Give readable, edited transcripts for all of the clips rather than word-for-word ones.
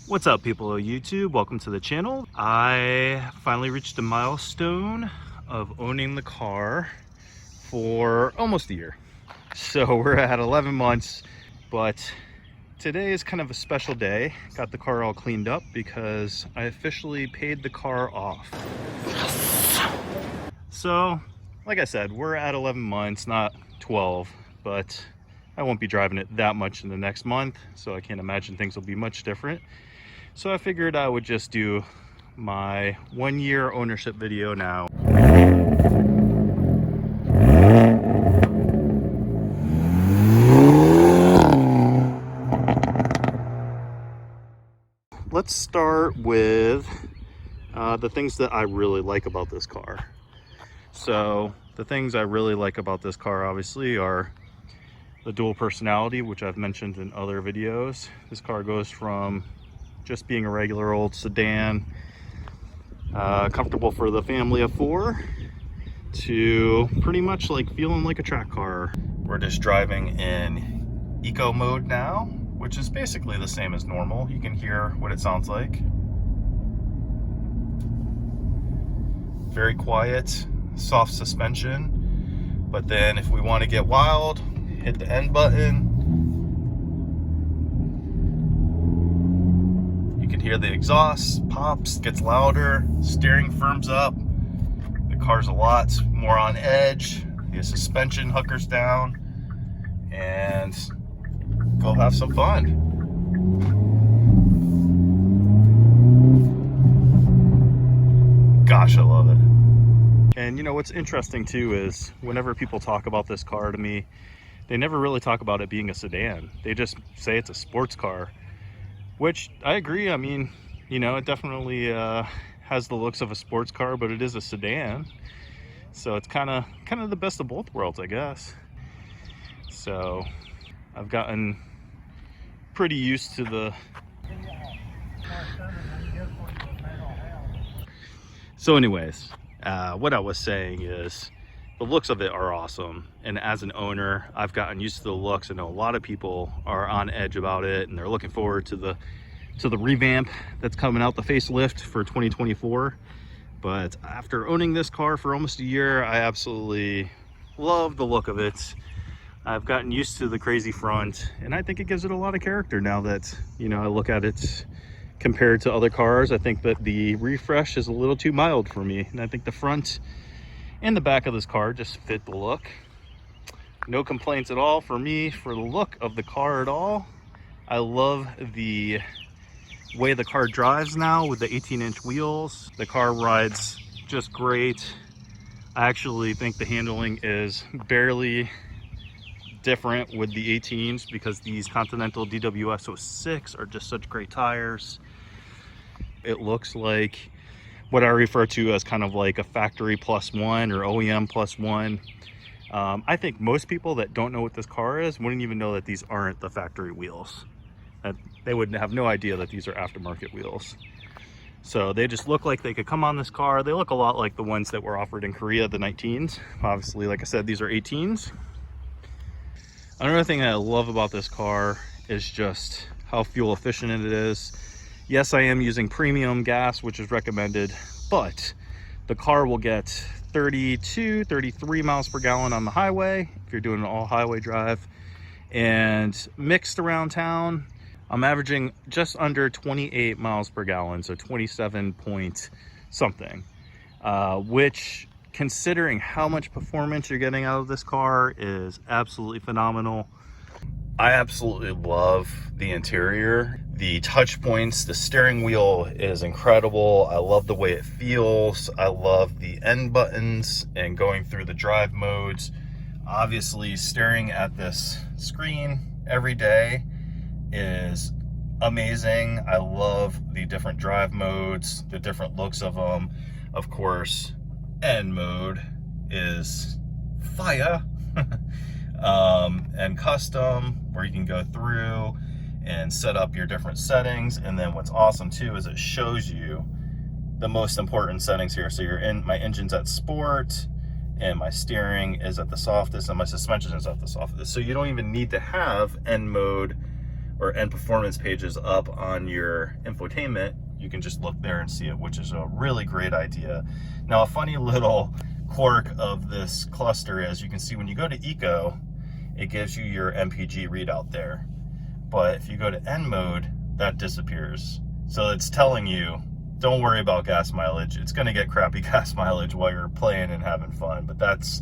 What's up, people of YouTube? Welcome to the channel. I finally reached a milestone of owning the car for almost a year. So we're at 11 months, but today is kind of a special day. Got the car all cleaned up because I officially paid the car off. So, like I said, we're at 11 months, not 12, but I won't be driving it that much in the next month, so I can't imagine things will be much different. So I figured I would just do my 1 year ownership video now. Let's start with the things that I really like about this car. So the things I really like about this car obviously are the dual personality, which I've mentioned in other videos. This car goes from just being a regular old sedan, comfortable for the family of four, to pretty much like feeling like a track car. We're just driving in eco mode now, which is basically the same as normal. You can hear what it sounds like. Very quiet, soft suspension. But then if we want to get wild, hit the end button. You can hear the exhaust pops, gets louder, steering firms up. The car's a lot more on edge. The suspension hunkers down, and go have some fun. Gosh, I love it. And you know what's interesting too is whenever people talk about this car to me, they never really talk about it being a sedan. They just say it's a sports car, which I agree. I mean, you know, it definitely has the looks of a sports car, but it is a sedan. So it's kind of the best of both worlds, I guess. So I've gotten pretty used to the... So anyways, what I was saying is the looks of it are awesome. And as an owner, I've gotten used to the looks. I know a lot of people are on edge about it and they're looking forward to the revamp that's coming out, the facelift for 2024. But after owning this car for almost a year, I absolutely love the look of it. I've gotten used to the crazy front, and I think it gives it a lot of character now that, you know, I look at it compared to other cars. I think that the refresh is a little too mild for me, and I think the front and the back of this car just fit the look. No complaints at all for me for the look of the car at all. I love the way the car drives now with the 18-inch wheels. The car rides just great. I actually think the handling is barely different with the 18s because these Continental DWS 06 are just such great tires. It looks like what I refer to as kind of like a factory plus one or OEM plus one. I think most people that don't know what this car is wouldn't even know that these aren't the factory wheels. They would have no idea that these are aftermarket wheels. So they just look like they could come on this car. They look a lot like the ones that were offered in Korea, the 19s. Obviously, like I said, these are 18s. Another thing that I love about this car is just how fuel efficient it is. Yes, I am using premium gas, which is recommended, but the car will get 32, 33 miles per gallon on the highway if you're doing an all highway drive. And mixed around town, I'm averaging just under 28 miles per gallon, so 27 point something, which, considering how much performance you're getting out of this car, is absolutely phenomenal. I absolutely love the interior. The touch points, the steering wheel is incredible. I love the way it feels. I love the end buttons and going through the drive modes. Obviously, staring at this screen every day is amazing. I love the different drive modes, the different looks of them. Of course, N mode is fire. And custom, where you can go through and set up your different settings. And then what's awesome too is it shows you the most important settings here. So my engine's at sport, and my steering is at the softest, and my suspension is at the softest. So you don't even need to have N mode and performance pages up on your infotainment, you can just look there and see it, which is a really great idea. Now, a funny little quirk of this cluster is you can see when you go to Eco, it gives you your MPG readout there. But if you go to N mode, that disappears. So it's telling you, don't worry about gas mileage. It's gonna get crappy gas mileage while you're playing and having fun, but that's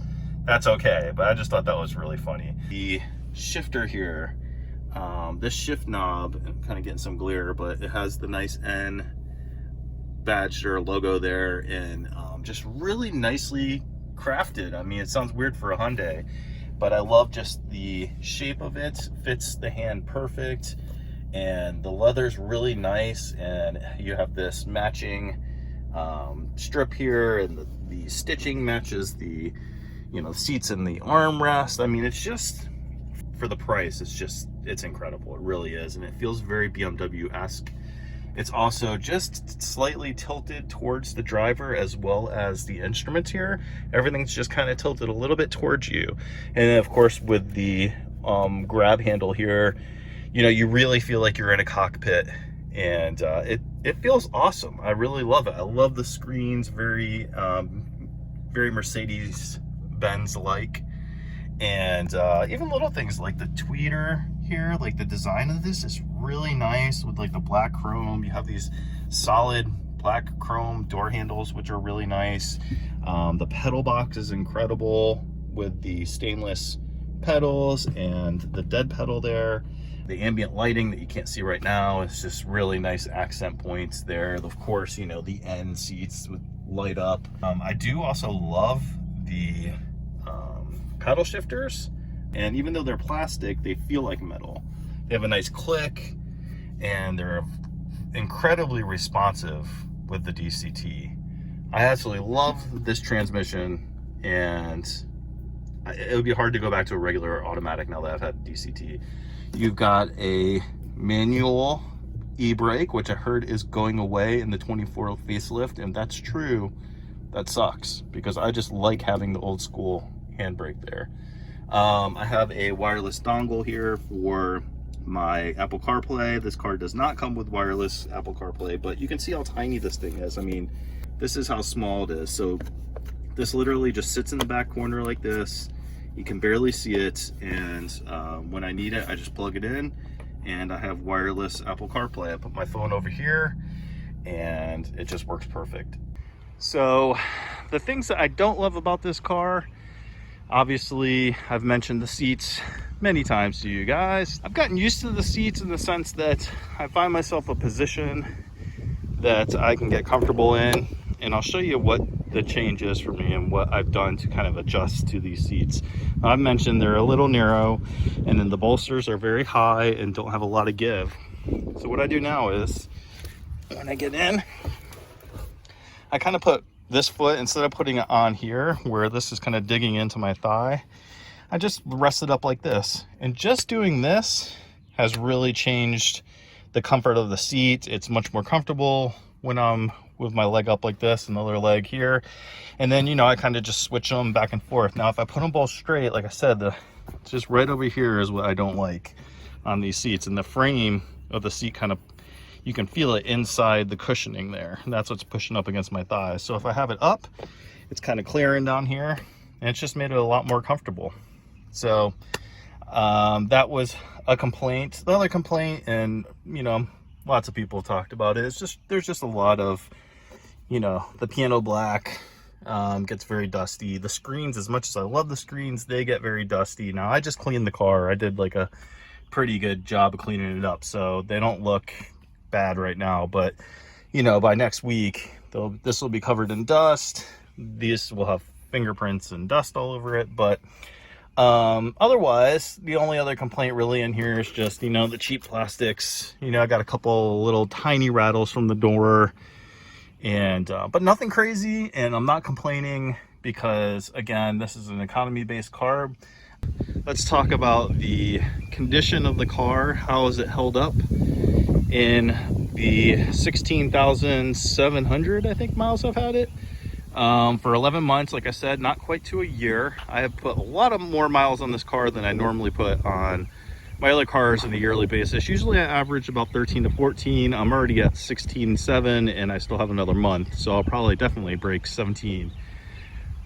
okay. But I just thought that was really funny. The shifter here, this shift knob, I'm kind of getting some glare, but it has the nice N badge or logo there, and just really nicely crafted. I mean, it sounds weird for a Hyundai, but I love just the shape of it. Fits the hand perfect, and the leather's really nice, and you have this matching strip here, and the stitching matches the seats and the armrest. I mean, it's just, for the price, it's incredible. It really is, and it feels very BMW-esque. It's also just slightly tilted towards the driver as well as the instruments here. Everything's just kind of tilted a little bit towards you. And then, of course, with the grab handle here, you really feel like you're in a cockpit, and it feels awesome. I really love it. I love the screens, very Mercedes-Benz like. And even little things like the tweeter here, like the design of this is really nice with like the black chrome. You have these solid black chrome door handles, which are really nice. The pedal box is incredible with the stainless pedals and the dead pedal there. The ambient lighting that you can't see right now is just really nice accent points there. Of course, the end seats would light up. I do also love the paddle shifters, and even though they're plastic, they feel like metal. They have a nice click, and they're incredibly responsive with the DCT. I absolutely love this transmission, and it would be hard to go back to a regular automatic now that I've had DCT. You've got a manual e-brake, which I heard is going away in the 24 facelift, and that's true. That sucks, because I just like having the old school handbrake there. I have a wireless dongle here for my Apple CarPlay. This car does not come with wireless Apple CarPlay, but you can see how tiny this thing is. I mean, this is how small it is. So this literally just sits in the back corner like this. You can barely see it, and when I need it, I just plug it in, and I have wireless Apple CarPlay. I put my phone over here, and it just works perfect. So the things that I don't love about this car, obviously, I've mentioned the seats many times to you guys. I've gotten used to the seats in the sense that I find myself a position that I can get comfortable in, and I'll show you what the change is for me and what I've done to kind of adjust to these seats. I've mentioned they're a little narrow, and then the bolsters are very high and don't have a lot of give. So what I do now is, when I get in, I kind of put this foot, instead of putting it on here where this is kind of digging into my thigh, I just rest it up like this. And just doing this has really changed the comfort of the seat. It's much more comfortable when I'm with my leg up like this and the other leg here. And then, I kind of just switch them back and forth. Now, if I put them both straight, like I said, it's just right over here is what I don't like on these seats. And the frame of the seat kind of, you can feel it inside the cushioning there, and that's what's pushing up against my thighs. So if I have it up, it's kind of clearing down here, and it's just made it a lot more comfortable. So that was a complaint. The other complaint, and lots of people talked about it, it's just there's just a lot of the piano black gets very dusty. The screens, as much as I love the screens, they get very dusty. Now, I just cleaned the car. I did like a pretty good job of cleaning it up, so they don't look bad right now, but by next week this will be covered in dust. These will have fingerprints and dust all over it, but otherwise, the only other complaint really in here is just the cheap plastics. I got a couple little tiny rattles from the door, and but nothing crazy, and I'm not complaining because, again, this is an economy-based car. Let's talk about the condition of the car. How is it held up in the 16,700, I think, miles I've had it? For 11 months, like I said, not quite to a year. I have put a lot of more miles on this car than I normally put on my other cars on a yearly basis, usually I average about 13 to 14. I'm already at 16.7 and I still have another month. So I'll probably definitely break 17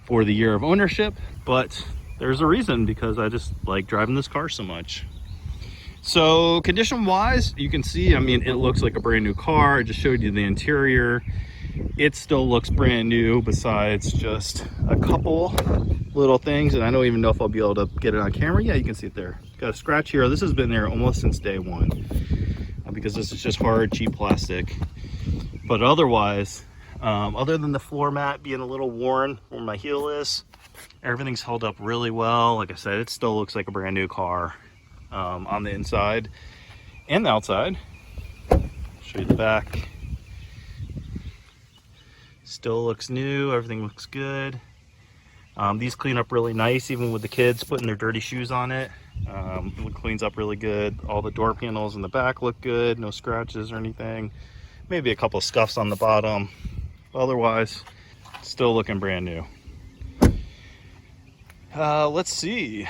for the year of ownership, but there's a reason, because I just like driving this car so much. So condition wise, you can see, I mean, it looks like a brand new car. I just showed you the interior. It still looks brand new, besides just a couple little things, and I don't even know if I'll be able to get it on camera. Yeah, you can see it there. Got a scratch here. This has been there almost since day one, because this is just hard, cheap plastic. But otherwise, other than the floor mat being a little worn where my heel is, everything's held up really well. Like I said, it still looks like a brand new car on the inside and the outside. Show you the back. Still looks new, everything looks good. These clean up really nice, even with the kids putting their dirty shoes on it. It cleans up really good. All the door panels in the back look good, no scratches or anything. Maybe a couple of scuffs on the bottom. Otherwise, still looking brand new. Let's see.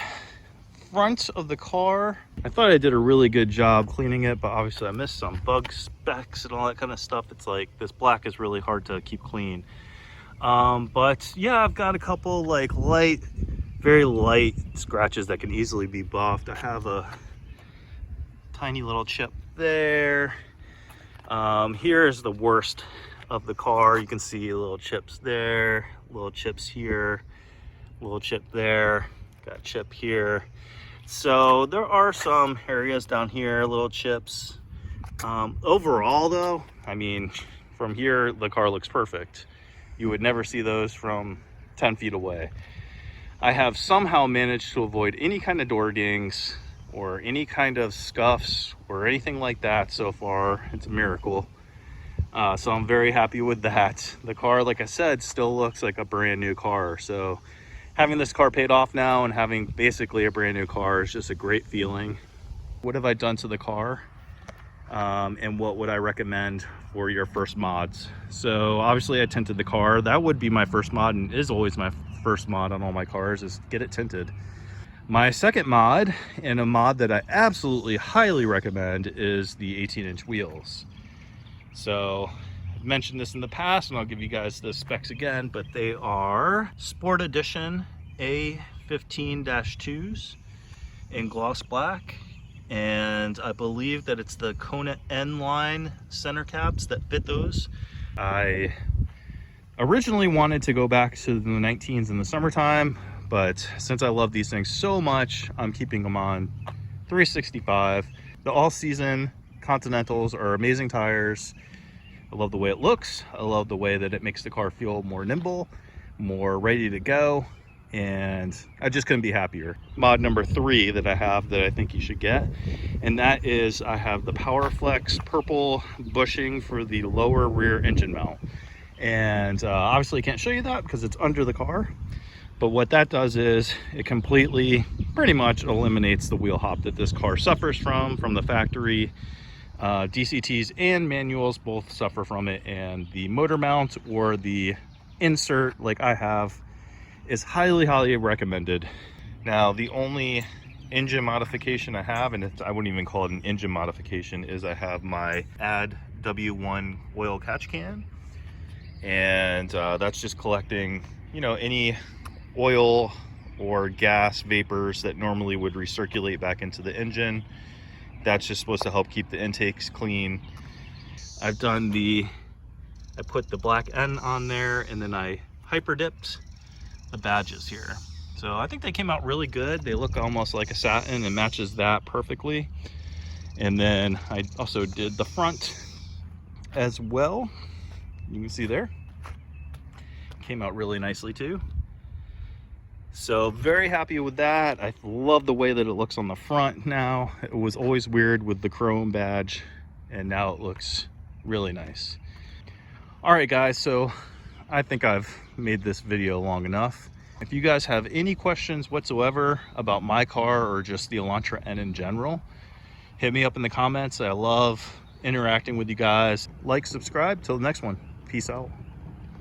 Front of the car, I thought I did a really good job cleaning it, but obviously I missed some bug specks and all that kind of stuff. It's like this black is really hard to keep clean. But yeah, I've got a couple like light, very light scratches that can easily be buffed. I have a tiny little chip there. Here is the worst of the car. You can see little chips there, little chips here, little chip there, got a chip here. So there are some areas down here, little chips. Overall though, I mean, from here, the car looks perfect. You would never see those from 10 feet away. I have somehow managed to avoid any kind of door dings or any kind of scuffs or anything like that so far. It's a miracle. So I'm very happy with that. The car, like I said, still looks like a brand new car. So having this car paid off now and having basically a brand new car is just a great feeling. What have I done to the car? And what would I recommend for your first mods? So obviously I tinted the car. That would be my first mod, and is always my first mod on all my cars, is get it tinted. My second mod, and a mod that I absolutely highly recommend, is the 18-inch wheels. So I've mentioned this in the past, and I'll give you guys the specs again, but they are Sport Edition A15-2s in gloss black, and I believe that it's the Kona N line center caps that fit those. I originally wanted to go back to the 19s in the summertime, but since I love these things so much, I'm keeping them on 365. The all-season Continentals are amazing tires. I love the way it looks. I love the way that it makes the car feel more nimble, more ready to go, and I just couldn't be happier. Mod number 3 that I have that I think you should get, and that is I have the PowerFlex purple bushing for the lower rear engine mount. And obviously I can't show you that because it's under the car, but what that does is it completely, pretty much eliminates the wheel hop that this car suffers from the factory. DCTs and manuals both suffer from it, and the motor mount or the insert like I have is highly recommended. Now the only engine modification I have, and I wouldn't even call it an engine modification, is I have my Add W1 oil catch can, and that's just collecting, you know, any oil or gas vapors that normally would recirculate back into the engine. That's just supposed to help keep the intakes clean. I've done I put the black N on there, and then I hyper dipped the badges here. So I think they came out really good. They look almost like a satin and matches that perfectly. And then I also did the front as well. You can see there. Came out really nicely too. So very happy with that. I love the way that it looks on the front now. It was always weird with the chrome badge, and now it looks really nice. All right guys, so I think I've made this video long enough. If you guys have any questions whatsoever about my car or just the Elantra N in general, hit me up in the comments. I love interacting with you guys. Like, subscribe. Till the next one. Peace out.